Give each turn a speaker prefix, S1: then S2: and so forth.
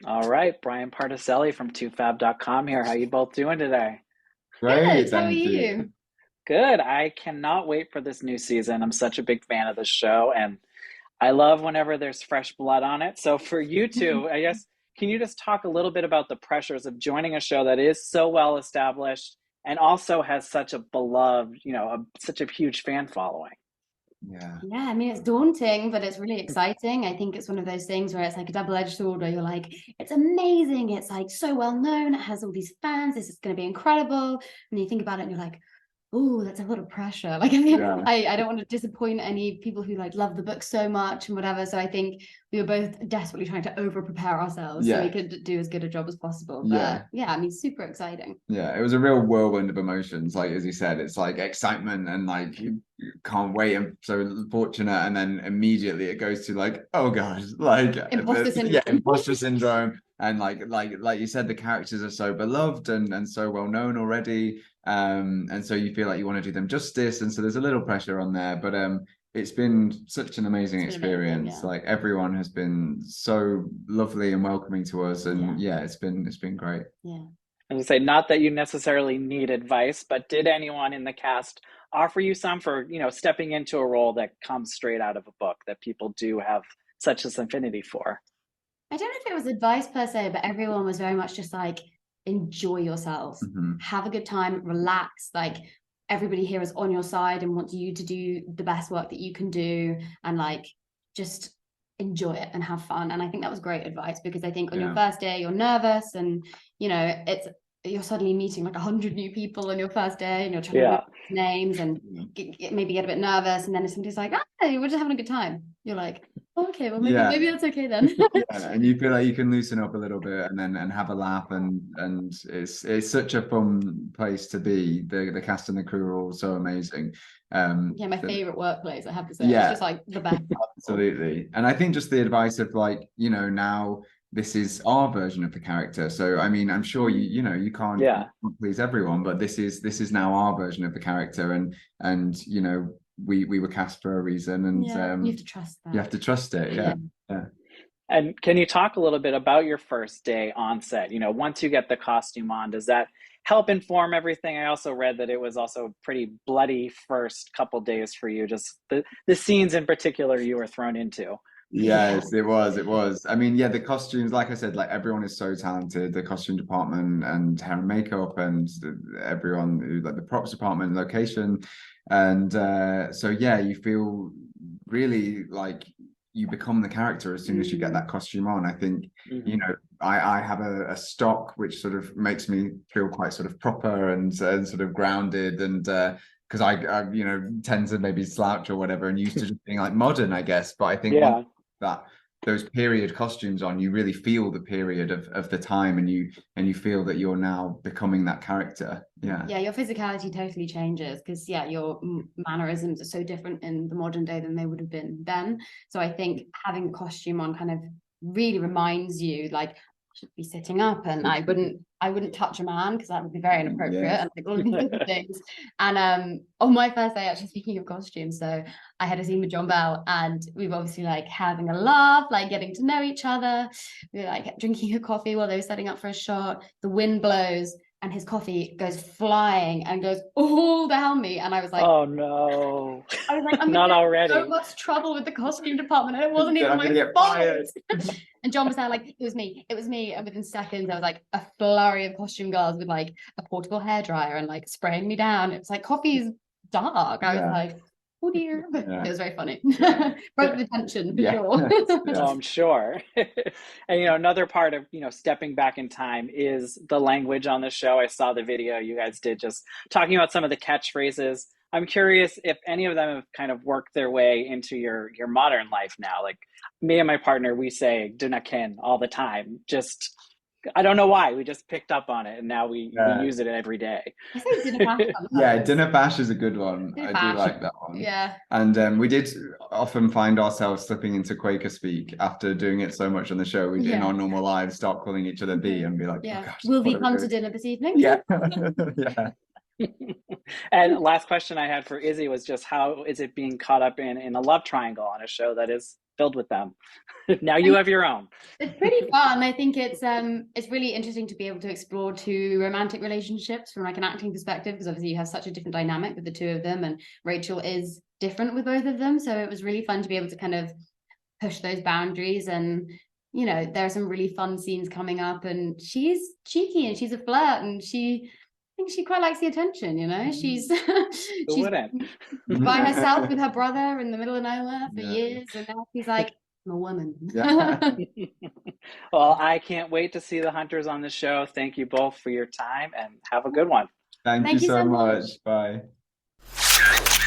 S1: All right, Brian Particelli from toofab.com here. How you both doing today?
S2: Great,
S3: Good. How are
S2: thank you.
S3: you?
S1: Good. I cannot wait for this new season. I'm such a big fan of the show, and I love whenever there's fresh blood on it. So for you two, I guess, can you just talk a little bit about the pressures of joining a show that is so well established and also has such a beloved, such a huge fan following?
S2: Yeah,
S3: Yeah, I mean, it's daunting, but it's really exciting. I think it's one of those things where it's like a double-edged sword where you're like, it's amazing. It's like so well known. It has all these fans. This is going to be incredible. And you think about it and you're like, oh, that's a lot of pressure. Like, I mean,
S2: yeah,
S3: I don't want to disappoint any people who like love the book so much and whatever. So I think we were both desperately trying to over prepare ourselves so we
S2: yeah,
S3: could do as good a job as possible. But
S2: yeah,
S3: yeah, I mean, super exciting.
S2: yeah. It was a real whirlwind of emotions. Like as you said, it's like excitement and like you can't wait. I'm so fortunate, and then immediately it goes to like, oh gosh, like
S3: Imposter
S2: yeah,
S3: syndrome.
S2: imposter syndrome, and like you said, the characters are so beloved and so well known already. And so you feel like you want to do them justice, and so there's a little pressure on there, but it's been such an amazing
S3: It's been amazing.
S2: experience.
S3: Yeah.
S2: Like everyone has been so lovely and welcoming to us,
S3: Yeah.
S2: and yeah, it's been great.
S3: Yeah.
S1: I would say not that you necessarily need advice, but did anyone in the cast offer you some for, stepping into a role that comes straight out of a book that people do have such this affinity for?
S3: I don't know if it was advice per se, but everyone was very much just like, enjoy yourselves,
S2: Hmm.
S3: have a good time, relax. Like everybody here is on your side and wants you to do the best work that you can do and like just enjoy it and have fun. And I think that was great advice because I think on your
S2: Yeah,
S3: first day you're nervous and it's you're suddenly meeting like 100 new people on your first day and you're trying to remember
S1: Yeah.
S3: names and maybe get a bit nervous and then if somebody's like, hey, we're just having a good time, you're like, okay, well maybe
S2: yeah,
S3: that's okay then.
S2: yeah. And you feel like you can loosen up a little bit and have a laugh, and it's such a fun place to be. The cast and the crew are all so amazing.
S3: Yeah, my favorite workplace, I have to say. It's
S2: Yeah,
S3: just like the best.
S2: absolutely. And I think just the advice of like, now this is our version of the character. So I mean, I'm sure you can't
S1: Yeah.
S2: please everyone, but this is now our version of the character, and we were cast for a reason, and
S3: Yeah, you have to trust
S2: you
S3: that.
S2: have to trust it.
S3: Yeah.
S2: Yeah, yeah.
S1: And can you talk a little bit about your first day on set? Once you get the costume on, does that help inform everything? I also read that it was also pretty bloody first couple days for you, just the scenes in particular you were thrown into.
S3: Yeah.
S2: Yes, it was. It was. I mean, yeah, the costumes, like I said, like everyone is so talented. The costume department and hair and makeup, and everyone, like the props department, location, and so yeah, you feel really like you become the character as soon as you get that costume on. I think, you
S1: Hmm.
S2: know, I have a stock which sort of makes me feel quite sort of proper and sort of grounded and because I tend to maybe slouch or whatever and used to just being like modern, I guess. But I think once
S1: Yeah.
S2: that those period costumes on, you really feel the period of the time, and you feel that you're now becoming that character. Yeah.
S3: Yeah, your physicality totally changes because yeah, your mannerisms are so different in the modern day than they would have been then. So I think having the costume on kind of really reminds you like I should be sitting up and I wouldn't touch a man because that would be very inappropriate
S2: Yes.
S3: and like all of these different things. And on my first day, actually speaking of costumes, so I had a scene with John Bell and we were obviously like having a laugh, like getting to know each other. We were like drinking a coffee while they were setting up for a shot. The wind blows and his coffee goes flying and goes all down me. And
S1: Oh no.
S3: I was like, I'm gonna
S1: Not
S3: get in so
S1: already.
S3: much trouble with the costume department, and it wasn't
S2: Then
S3: even
S2: I'm
S3: my
S2: gonna get
S3: fault.
S2: fired.
S3: And John was there like, it was me. And within seconds, there was like a flurry of costume girls with like a portable hairdryer and like spraying me down. It was like coffee's dark. I was
S2: Yeah.
S3: like, oh dear. But
S2: Yeah.
S3: it was very funny.
S2: Yeah.
S3: Broke the tension for
S2: Yeah.
S3: sure.
S1: Oh,
S2: Yeah.
S1: I'm sure. And another part of, stepping back in time is the language on the show. I saw the video you guys did just talking about some of the catchphrases. I'm curious if any of them have kind of worked their way into your modern life now. Like me and my partner, we say "Dunaken" all the time. Just I don't know why. We just picked up on it and now we
S2: Yeah.
S1: use it every day.
S3: I say dinner bash
S2: Yeah,
S3: sometimes.
S2: dinner bash is a good one.
S3: Dinner
S2: I do
S3: bash.
S2: like that one.
S3: Yeah.
S2: And we did often find ourselves slipping into Quaker speak after doing it so much on the show. We'd in
S3: Yeah.
S2: our normal lives start calling each other B and be like, oh
S3: Yeah.
S2: gosh,
S3: Will
S2: what
S3: we
S2: are we
S3: come to
S2: doing?
S3: dinner this evening?
S2: Yeah. Yeah.
S1: And last question I had for Izzy was just how is it being caught up in a love triangle on a show that is filled with them? Now you have your own.
S3: It's pretty fun. I think it's really interesting to be able to explore two romantic relationships from like an acting perspective, because obviously you have such a different dynamic with the two of them, and Rachel is different with both of them. So it was really fun to be able to kind of push those boundaries. And there are some really fun scenes coming up, and she's cheeky and she's a flirt, and I think she quite likes the attention. She's
S1: Who
S3: she's
S1: wouldn't?
S3: by herself with her brother in the middle of nowhere for
S2: Yeah.
S3: years, and now she's like, I'm a woman.
S2: Yeah.
S1: Well, I can't wait to see the Hunters on the show. Thank you both for your time and have a good one.
S2: Thank you
S3: Thank you
S2: so
S3: so much.
S2: much. Bye.